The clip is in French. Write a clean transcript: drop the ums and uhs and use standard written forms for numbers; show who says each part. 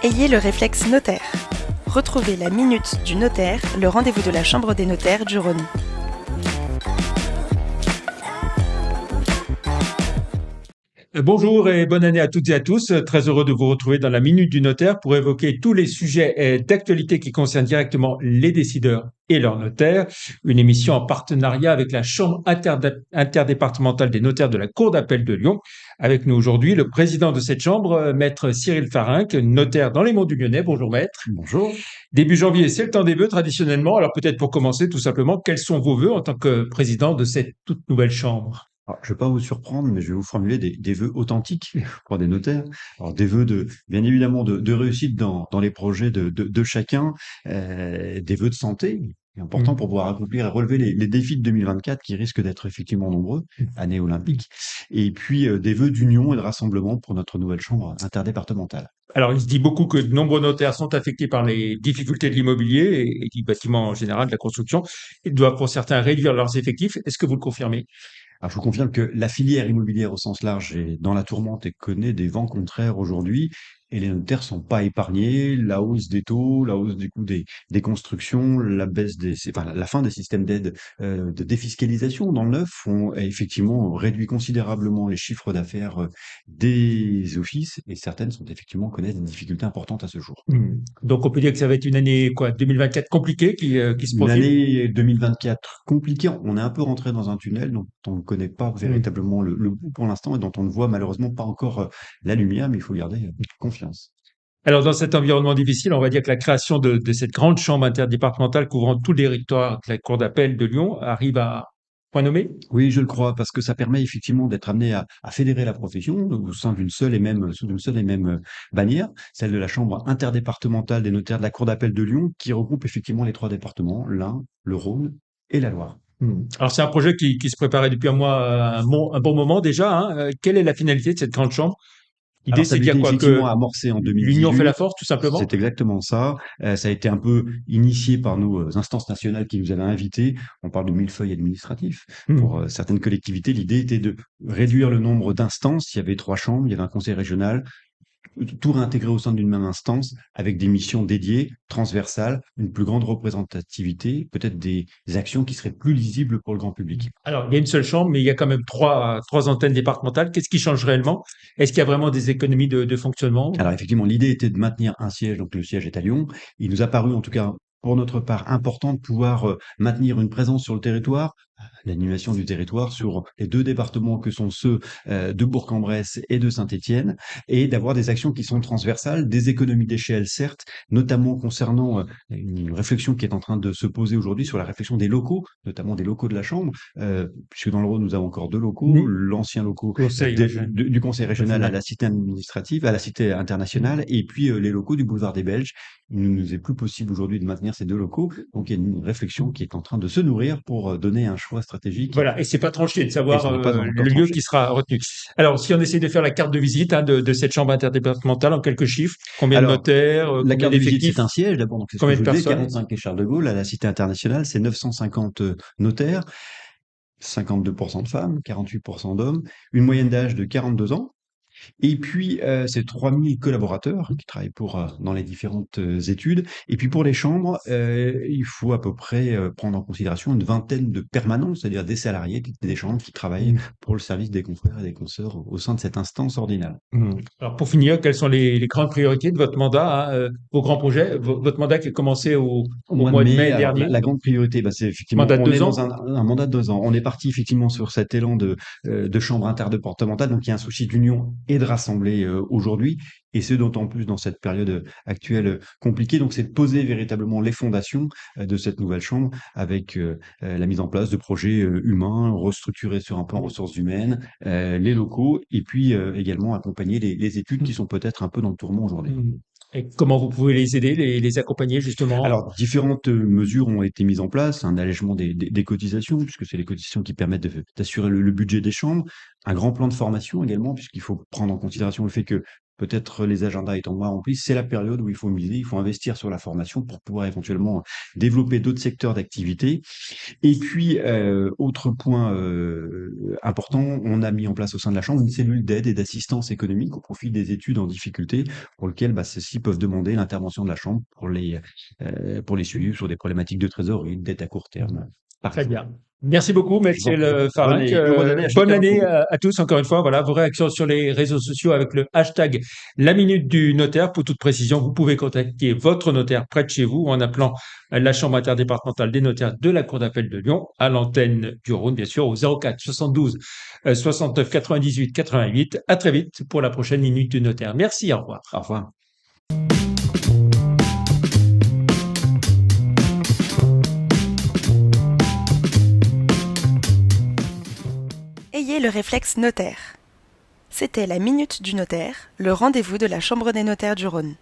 Speaker 1: Ayez le réflexe notaire. Retrouvez la Minute du Notaire, le rendez-vous de la Chambre des notaires du Rhône.
Speaker 2: Bonjour et bonne année à toutes et à tous. Très heureux de vous retrouver dans la Minute du Notaire pour évoquer tous les sujets d'actualité qui concernent directement les décideurs et leurs notaires. Une émission en partenariat avec la Chambre interdépartementale des notaires de la Cour d'appel de Lyon. Avec nous aujourd'hui, le président de cette chambre, maître Cyril Farinck, notaire dans les Monts du Lyonnais. Bonjour maître.
Speaker 3: Bonjour.
Speaker 2: Début janvier, c'est le temps des vœux traditionnellement. Alors peut-être pour commencer, tout simplement, quels sont vos vœux en tant que président de cette toute nouvelle chambre ?
Speaker 3: Alors, je ne vais pas vous surprendre, mais je vais vous formuler des vœux authentiques pour des notaires. Alors, des vœux bien évidemment, de réussite dans les projets de chacun, des vœux de santé, important pour pouvoir accomplir et relever les défis de 2024 qui risquent d'être effectivement nombreux, année olympique, et puis des vœux d'union et de rassemblement pour notre nouvelle chambre interdépartementale.
Speaker 2: Alors, il se dit beaucoup que de nombreux notaires sont affectés par les difficultés de l'immobilier et du bâtiment en général, de la construction, et doivent pour certains réduire leurs effectifs. Est-ce que vous le confirmez ?
Speaker 3: Alors, je vous confirme que la filière immobilière au sens large est dans la tourmente et connaît des vents contraires aujourd'hui. Et les notaires sont pas épargnés. La hausse des taux, la hausse du coût des constructions, la fin des systèmes d'aide, de défiscalisation dans le neuf ont effectivement réduit considérablement les chiffres d'affaires des offices et certaines sont effectivement connaissent des difficultés importantes à ce jour.
Speaker 2: Donc, on peut dire que ça va être une année, 2024 compliquée qui se
Speaker 3: Une
Speaker 2: profile.
Speaker 3: année 2024 compliquée. On est un peu rentré dans un tunnel dont on ne connaît pas véritablement le bout pour l'instant et dont on ne voit malheureusement pas encore la lumière, mais il faut garder confiance.
Speaker 2: Alors, dans cet environnement difficile, on va dire que la création de cette grande chambre interdépartementale couvrant tout le territoire de la Cour d'appel de Lyon arrive à point nommé.
Speaker 3: Oui, je le crois, parce que ça permet effectivement d'être amené à fédérer la profession au sein sous une seule et même bannière, celle de la Chambre interdépartementale des notaires de la Cour d'appel de Lyon, qui regroupe effectivement les trois départements, l'Ain, le Rhône et la Loire.
Speaker 2: Alors, c'est un projet qui se préparait depuis un mois, un bon moment déjà, hein. Quelle est la finalité de cette grande chambre ? L'idée,
Speaker 3: Alors, ça
Speaker 2: c'est
Speaker 3: avait
Speaker 2: de dire
Speaker 3: été
Speaker 2: quoi?
Speaker 3: effectivement
Speaker 2: Que
Speaker 3: amorcé en
Speaker 2: l'union fait
Speaker 3: 2018.
Speaker 2: la force, tout simplement?
Speaker 3: C'est exactement ça. Ça a été un peu initié par nos instances nationales qui nous avaient invités. On parle de millefeuille administratif. Pour certaines collectivités, l'idée était de réduire le nombre d'instances. Il y avait 3 chambres, il y avait un conseil régional, tout réintégré au sein d'une même instance avec des missions dédiées, transversales, une plus grande représentativité, peut-être des actions qui seraient plus lisibles pour le grand public.
Speaker 2: Alors, il y a une seule chambre, mais il y a quand même trois antennes départementales. Qu'est-ce qui change réellement? Est-ce qu'il y a vraiment des économies de fonctionnement?
Speaker 3: Alors effectivement, l'idée était de maintenir un siège, donc le siège est à Lyon. Il nous a paru, en tout cas pour notre part, important de pouvoir maintenir une présence sur le territoire, l'animation du territoire sur les 2 départements que sont ceux de Bourg-en-Bresse et de Saint-Étienne, et d'avoir des actions qui sont transversales, des économies d'échelle certes, notamment concernant une réflexion qui est en train de se poser aujourd'hui sur la réflexion des locaux, notamment des locaux de la Chambre, puisque dans le Rhône nous avons encore 2 locaux,
Speaker 2: Oui.
Speaker 3: l'ancien locaux
Speaker 2: Conseil régional.
Speaker 3: du conseil régional à la cité administrative, à la cité internationale, et puis les locaux du boulevard des Belges. Il ne nous est plus possible aujourd'hui de maintenir ces 2 locaux, donc il y a une réflexion qui est en train de se nourrir pour donner un choix stratégique.
Speaker 2: Voilà, et c'est pas tranché de savoir le lieu
Speaker 3: tranché.
Speaker 2: qui sera retenu. Alors, si on essaie de faire la carte de visite de cette chambre interdépartementale en quelques chiffres, combien de
Speaker 3: Alors,
Speaker 2: notaires,
Speaker 3: la
Speaker 2: combien
Speaker 3: carte de visite,
Speaker 2: d'effectifs,
Speaker 3: c'est un siège d'abord, donc c'est ce que
Speaker 2: combien
Speaker 3: je
Speaker 2: de
Speaker 3: vous disais,
Speaker 2: personnes?
Speaker 3: 45 et Charles de Gaulle, à la cité internationale, c'est 950 notaires, 52% de femmes, 48% d'hommes, une moyenne d'âge de 42 ans. Et puis, c'est 3000 collaborateurs qui travaillent dans les différentes études. Et puis pour les chambres, il faut à peu près prendre en considération une vingtaine de permanents, c'est-à-dire des salariés des chambres qui travaillent pour le service des confrères et des consoeurs au sein de cette instance ordinale.
Speaker 2: Alors, pour finir, quelles sont les grandes priorités de votre mandat, hein, vos grands projets, votre mandat qui a commencé au mois de mai
Speaker 3: Alors
Speaker 2: dernier,
Speaker 3: la grande priorité, c'est effectivement,
Speaker 2: mandat de
Speaker 3: on est
Speaker 2: 2
Speaker 3: dans
Speaker 2: ans?
Speaker 3: un mandat de 2 ans. On est parti effectivement sur cet élan de chambre interdépartementale, donc il y a un souci d'union et de rassembler aujourd'hui, et ce d'autant plus dans cette période actuelle compliquée. Donc c'est de poser véritablement les fondations de cette nouvelle chambre avec la mise en place de projets humains, restructurés sur un plan ressources humaines, les locaux, et puis également accompagner les études qui sont peut-être un peu dans le tourment aujourd'hui.
Speaker 2: Et comment vous pouvez les aider, les accompagner justement?
Speaker 3: Alors, différentes mesures ont été mises en place, un allègement des cotisations, puisque c'est les cotisations qui permettent d'assurer le budget des chambres, un grand plan de formation également, puisqu'il faut prendre en considération le fait que peut-être les agendas étant moins remplis, c'est la période où il faut miser, il faut investir sur la formation pour pouvoir éventuellement développer d'autres secteurs d'activité. Et puis, autre point important, on a mis en place au sein de la Chambre une cellule d'aide et d'assistance économique au profit des études en difficulté, pour lesquelles ceux-ci peuvent demander l'intervention de la Chambre pour les suivre sur des problématiques de trésorerie, de dette à court terme. par
Speaker 2: Très
Speaker 3: exemple.
Speaker 2: bien. Merci beaucoup, Mathieu Le Farinck.
Speaker 3: Bonne année à
Speaker 2: Bonne
Speaker 3: chacun
Speaker 2: année
Speaker 3: d'entre vous.
Speaker 2: à tous, encore une fois. Voilà, vos réactions sur les réseaux sociaux avec le hashtag La Minute du Notaire. Pour toute précision, vous pouvez contacter votre notaire près de chez vous en appelant la Chambre interdépartementale des notaires de la Cour d'appel de Lyon à l'antenne du Rhône, bien sûr, au 04 72 69 98 88. À très vite pour la prochaine Minute du Notaire. Merci, au revoir.
Speaker 3: Au revoir.
Speaker 1: Ayez le réflexe notaire. C'était la Minute du Notaire, le rendez-vous de la Chambre des notaires du Rhône.